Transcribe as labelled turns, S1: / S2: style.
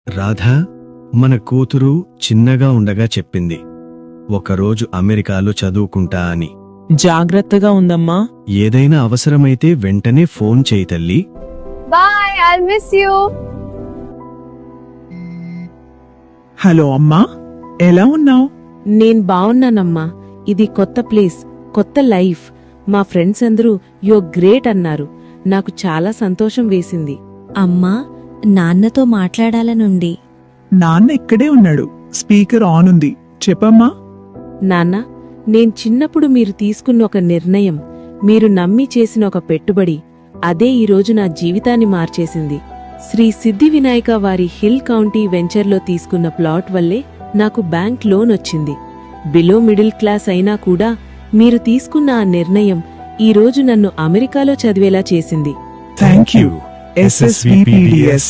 S1: రాధా, మన కూతురు చిన్నగా ఉండగా చెప్పింది, ఒకరోజు అమెరికాలో చదువుకుంటా అని.
S2: జాగ్రత్తగా ఉందమ్మా.
S1: ఏదైనా అవసరమైతే వెంటనే ఫోన్ చేయి తల్లి.
S3: Bye, I'll miss you.
S2: Hello అమ్మా, ఎలా ఉన్నావు?
S4: నేను బావున్నానమ్మా. ఇది కొత్త ప్లేస్, కొత్త లైఫ్. మా ఫ్రెండ్స్ అందరూ యో గ్రేట్ అన్నారు. నాకు చాలా సంతోషం వేసింది.
S5: అమ్మా, నాన్నతో మాట్లాడాలనుంది.
S2: నాన్న ఇక్కడే ఉన్నాడు. స్పీకర్ ఆన్ ఉంది. చెప్పమ్మా.
S4: నాన్న, నేను చిన్నప్పుడు మీరు తీసుకున్న ఒక నిర్ణయం, మీరు నమ్మి చేసిన ఒక పెట్టుబడి, అదే ఈరోజు నా జీవితాన్ని మార్చేసింది. శ్రీ సిద్ధి వినాయక వారి హిల్ కౌంటీ వెంచర్లో తీసుకున్న ప్లాట్ వల్లే నాకు బ్యాంక్ లోన్ వచ్చింది. బిలో మిడిల్ క్లాస్ అయినా కూడా మీరు తీసుకున్న ఆ నిర్ణయం ఈరోజు నన్ను అమెరికాలో చదివేలా చేసింది.
S2: Thank you SSVPDS.